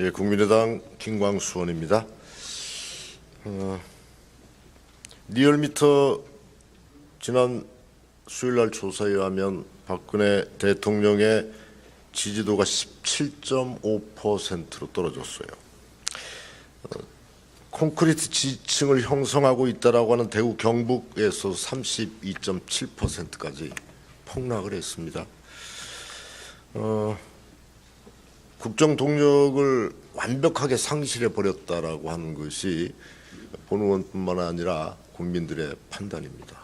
예, 국민의당 김광수 의원입니다. 리얼미터 지난 수요일날 조사에 의하면 박근혜 대통령의 지지도가 17.5%로 떨어졌어요. 콘크리트 지층을 형성하고 있다라고 하는 대구 경북에서 32.7%까지 폭락을 했습니다. 국정 동력을 완벽하게 상실해 버렸다라고 하는 것이 본 의원뿐만 아니라 국민들의 판단입니다.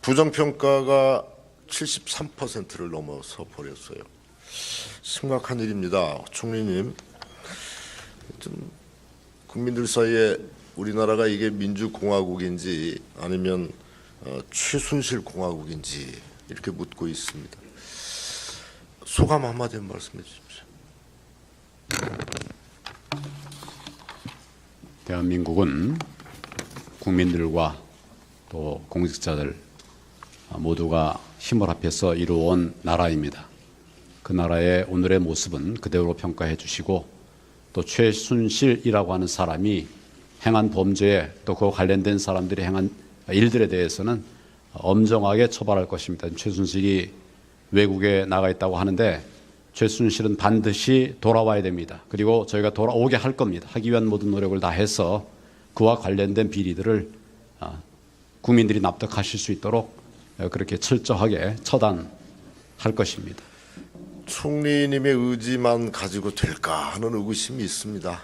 부정평가가 73%를 넘어서 버렸어요. 심각한 일입니다. 총리님, 좀 국민들 사이에 우리나라가 이게 민주공화국인지 아니면 최순실 공화국인지 이렇게 묻고 있습니다. 소감 한마디 말씀해 주십시오. 대한민국은 국민들과 또 공직자들 모두가 힘을 합해서 이루어온 나라입니다. 그 나라의 오늘의 모습은 그대로 평가해 주시고 또 최순실이라고 하는 사람이 행한 범죄에 또 그와 관련된 사람들이 행한 일들에 대해서는 엄정하게 처벌할 것입니다. 최순실이 외국에 나가 있다고 하는데 최순실은 반드시 돌아와야 됩니다. 그리고 저희가 돌아오게 할 겁니다. 하기 위한 모든 노력을 다해서 그와 관련된 비리들을 국민들이 납득하실 수 있도록 그렇게 철저하게 처단할 것입니다. 총리님의 의지만 가지고 될까 하는 의구심이 있습니다.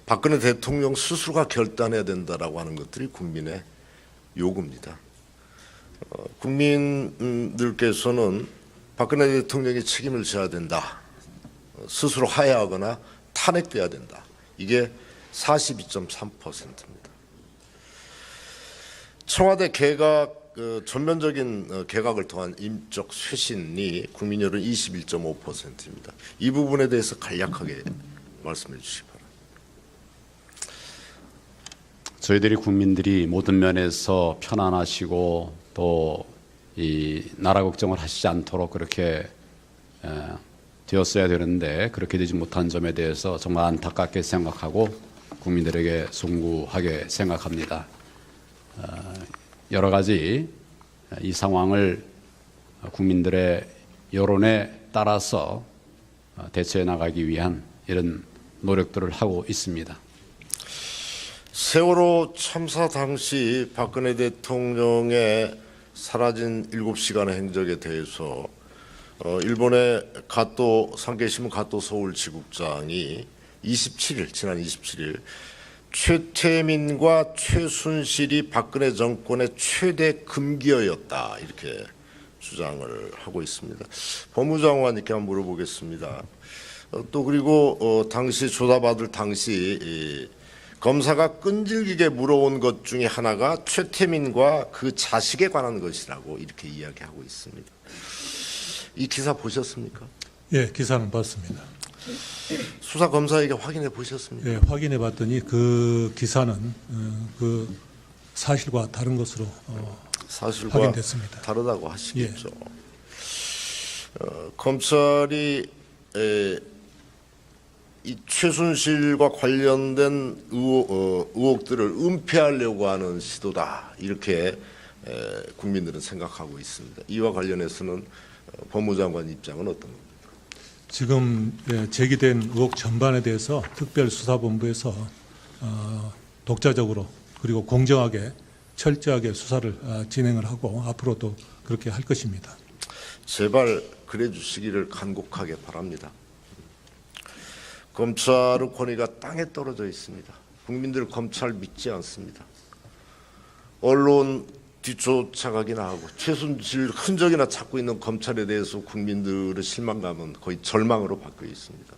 박근혜 대통령 스스로가 결단해야 된다라고 하는 것들이 국민의 요구입니다. 국민들께서는 박근혜 대통령이 책임을 져야 된다. 스스로 하야하거나 탄핵돼야 된다. 이게 42.3%입니다. 청와대 개각 전면적인 개각을 통한 인적 쇄신이 국민 여론 21.5%입니다. 이 부분에 대해서 간략하게 말씀해 주시기 바랍니다. 저희들이 국민들이 모든 면에서 편안하시고 또 이 나라 걱정을 하시지 않도록 그렇게 되었어야 되는데 그렇게 되지 못한 점에 대해서 정말 안타깝게 생각하고 국민들에게 송구하게 생각합니다. 여러 가지 이 상황을 국민들의 여론에 따라서 대처해 나가기 위한 이런 노력들을 하고 있습니다. 세월호 참사 당시 박근혜 대통령의 사라진 7시간의 행적에 대해서 일본의 상계신문 가토 서울지국장이 지난 27일 최태민과 최순실이 박근혜 정권의 최대 금기어였다 이렇게 주장을 하고 있습니다. 법무장관님께 한번 물어보겠습니다. 또 그리고 당시 조사받을 당시 검사가 끈질기게 물어온 것 중에 하나가 최태민과 그 자식에 관한 것이라고 이렇게 이야기하고 있습니다. 이 기사 보셨습니까? 예, 기사는 봤습니다. 수사 검사에게 확인해 보셨습니까? 예, 확인해 봤더니 그 기사는 그 사실과 다른 것으로 사실과 확인됐습니다. 다르다고 하시겠죠. 검찰이 이 최순실과 관련된 의혹들을 은폐하려고 하는 시도다 이렇게 국민들은 생각하고 있습니다. 이와 관련해서는 법무장관 입장은 어떤 겁니까? 지금 제기된 의혹 전반에 대해서 특별수사본부에서 독자적으로 그리고 공정하게 철저하게 수사를 진행을 하고 앞으로도 그렇게 할 것입니다. 제발 그래 주시기를 간곡하게 바랍니다. 검찰의 권위가 땅에 떨어져 있습니다. 국민들 검찰 믿지 않습니다. 언론 뒤쫓아가기나 하고 최순실 흔적이나 찾고 있는 검찰에 대해서 국민들의 실망감은 거의 절망으로 바뀌어 있습니다.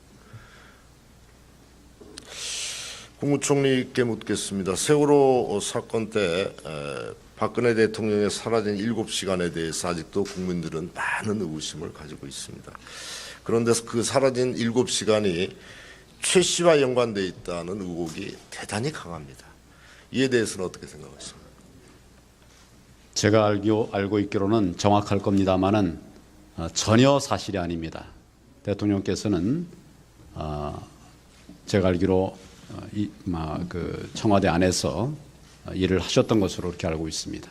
국무총리께 묻겠습니다. 세월호 사건 때 박근혜 대통령의 사라진 7시간에 대해서 아직도 국민들은 많은 의구심을 가지고 있습니다. 그런데 그 사라진 7시간이 최 씨와 연관되어 있다는 의혹이 대단히 강합니다. 이에 대해서는 어떻게 생각하십니까? 제가 알고 있기로는 정확할 겁니다만은 전혀 사실이 아닙니다. 대통령께서는 제가 알기로 그 청와대 안에서 일을 하셨던 것으로 그렇게 알고 있습니다.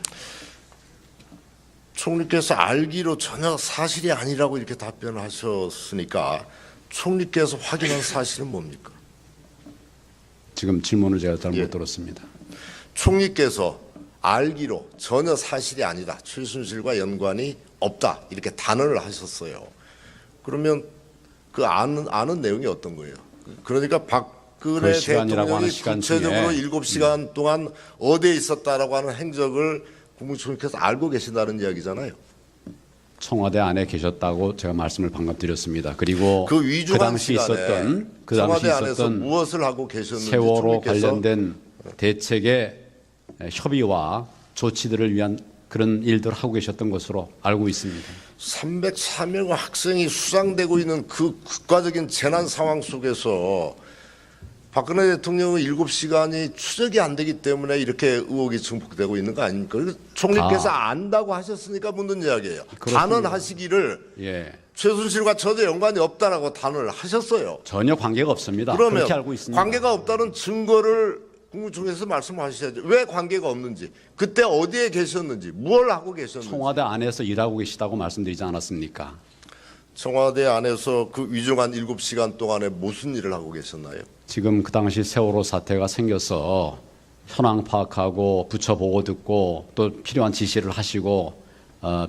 총리께서 알기로 전혀 사실이 아니라고 이렇게 답변을 하셨으니까 총리께서 확인한 사실은 뭡니까? 지금 질문을 제가 잘못 예. 들었습니다. 총리께서 알기로 전혀 사실이 아니다. 최순실과 연관이 없다. 이렇게 단언을 하셨어요. 그러면 그 아는 내용이 어떤 거예요? 그러니까 박근혜 그 시간이라고 하는 대통령이 시간 구체적으로 중에 7시간 동안 어디에 있었다라고 하는 행적을 국무총리께서 알고 계신다는 이야기잖아요. 청와대 안에 계셨다고 제가 말씀을 방금 드렸습니다. 그리고 그 위중한 당시 시간에 있었던 그 당시 청와대 안에서 있었던 무엇을 하고 계셨는지 세월호 총리께서 관련된 대책의 협의와 조치들을 위한 그런 일들을 하고 계셨던 것으로 알고 있습니다. 304명 학생이 수상되고 있는 그 국가적인 재난 상황 속에서 박근혜 대통령의 7시간이 추적이 안 되기 때문에 이렇게 의혹이 증폭되고 있는 거 아닙니까? 그래서 총리께서 안다고 하셨으니까 묻는 이야기예요. 그렇습니다. 단언하시기를 예, 최순실과 전혀 연관이 없다라고 단언을 하셨어요. 전혀 관계가 없습니다. 그러면 그렇게 알고 있습니다. 관계가 없다는 증거를 국무총리에서 말씀하셔야죠. 왜 관계가 없는지, 그때 어디에 계셨는지, 무엇을 하고 계셨는지. 청와대 안에서 일하고 계시다고 말씀드리지 않았습니까? 청와대 안에서 그 위중한 7시간 동안에 무슨 일을 하고 계셨나요? 지금 그 당시 세월호 사태가 생겨서 현황 파악하고 부처 보고 듣고 또 필요한 지시를 하시고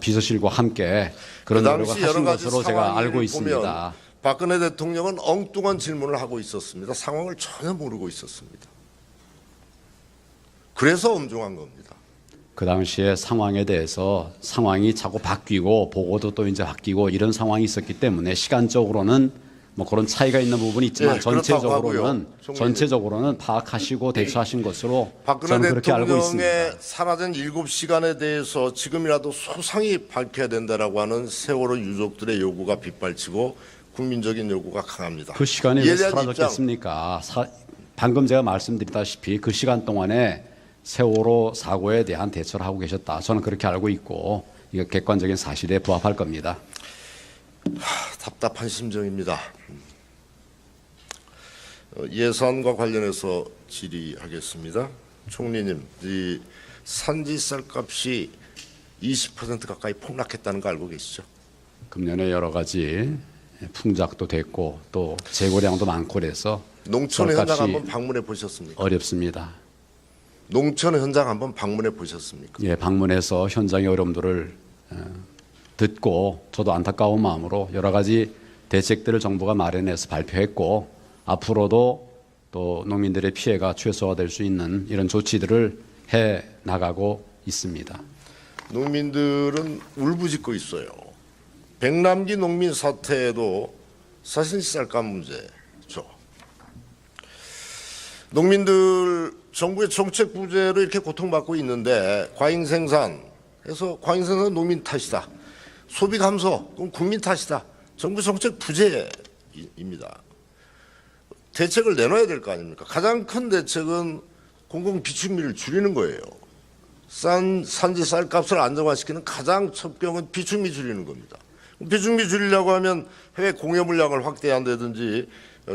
비서실과 함께 그런 그 노력을 당시 여러 하신 가지 것으로 제가 상황을 알고 보면 있습니다. 박근혜 대통령은 엉뚱한 질문을 하고 있었습니다. 상황을 전혀 모르고 있었습니다. 그래서 엄중한 겁니다. 그 당시에 상황에 대해서 상황이 자꾸 바뀌고 보고도 또 이제 바뀌고 이런 상황이 있었기 때문에 시간적으로는 뭐 그런 차이가 있는 부분이 있지만 예, 그렇다고 하고요. 전체적으로는 파악하시고 대처하신 것으로 박근혜 저는 그렇게 알고 대통령의 있습니다. 사라진 7시간에 대해서 지금이라도 소상히 밝혀야 된다라고 하는 세월호 유족들의 요구가 빗발치고 국민적인 요구가 강합니다. 그 시간이 이에 왜 대한 사라졌겠습니까? 방금 제가 말씀드렸다시피 그 시간 동안에 세월호 사고에 대한 대처를 하고 계셨다. 저는 그렇게 알고 있고 이거 객관적인 사실에 부합할 겁니다. 답답한 심정입니다. 예산과 관련해서 질의하겠습니다. 총리님, 이 산지 쌀값이 20% 가까이 폭락했다는 거 알고 계시죠? 금년에 여러 가지 풍작도 됐고 또 재고량도 많고 그래서 농촌 현장 쌀값이 한번 방문해 보셨습니까? 어렵습니다. 농촌 현장 한번 방문해 보셨습니까? 예, 방문해서 현장의 어려움들을 듣고 저도 안타까운 마음으로 여러 가지 대책들을 정부가 마련해서 발표했고 앞으로도 또 농민들의 피해가 최소화될 수 있는 이런 조치들을 해 나가고 있습니다. 농민들은 울부짖고 있어요. 백남기 농민 사태에도 사실 쌀값 문제죠. 농민들 정부의 정책 부재로 이렇게 고통받고 있는데 과잉 생산해서 과잉 생산 농민 탓이다. 소비 감소 그럼 국민 탓이다. 정부 정책 부재입니다. 대책을 내놔야 될 거 아닙니까? 가장 큰 대책은 공공 비축미를 줄이는 거예요. 산지 쌀값을 안정화시키는 가장 첩경은 비축미 줄이는 겁니다. 비축미 줄이려고 하면 해외 공여 물량을 확대한다든지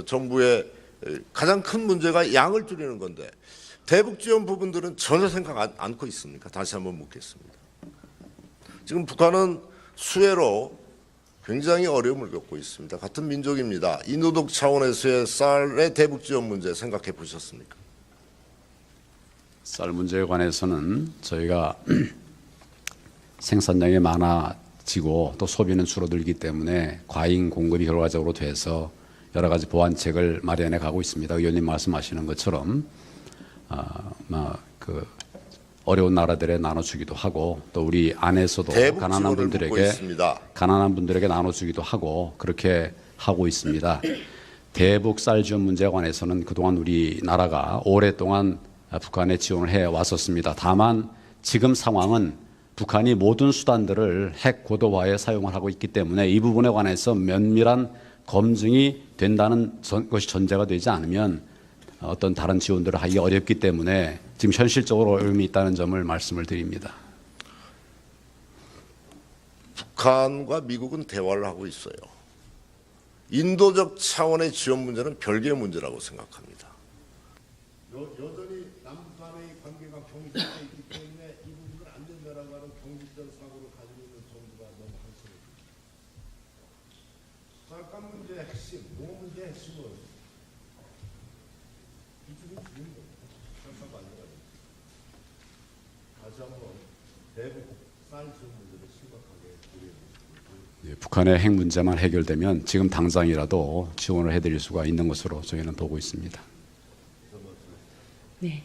정부의 가장 큰 문제가 양을 줄이는 건데 대북 지원 부분들은 전혀 생각 않고 있습니까? 다시 한번 묻겠습니다. 지금 북한은 수해로 굉장히 어려움을 겪고 있습니다. 같은 민족입니다. 인도독 차원에서의 쌀의 대북 지원 문제 생각해 보셨습니까? 쌀 문제에 관해서는 저희가 생산량이 많아지고 또 소비는 줄어들기 때문에 과잉 공급이 결과적으로 돼서 여러 가지 보완책을 마련해 가고 있습니다. 의원님 말씀하시는 것처럼 그 어려운 나라들에 나눠주기도 하고 또 우리 안에서도 가난한 분들에게 나눠주기도 하고 그렇게 하고 있습니다. 대북 쌀 지원 문제에 관해서는 그동안 우리나라가 오랫동안 북한에 지원을 해 왔었습니다. 다만 지금 상황은 북한이 모든 수단들을 핵 고도화에 사용을 하고 있기 때문에 이 부분에 관해서 면밀한 검증이 된다는 것이 전제가 되지 않으면 어떤 다른 지원들을 하기 어렵기 때문에 지금 현실적으로 어려움이 있다는 점을 말씀을 드립니다. 북한과 미국은 대화를 하고 있어요. 인도적 차원의 지원 문제는 별개의 문제라고 생각합니다. 여전히 남북 간의 관계가 경직돼 있기 때문에 이 부분을 안 된다라고 하는 경직된 사고를 가지고 있는 정부가 너무 한심합니다. 잠깐 문제의 핵심, 뭐 문제의 핵심은 기준이 주는 겁니다. 잠깐 만들어야 됩니다. 다시 한번 대북 사이즈 문제를 심각하게 고려해 예, 북한의 핵 문제만 해결되면 지금 당장이라도 지원을 해드릴 수가 있는 것으로 저희는 보고 있습니다. 네.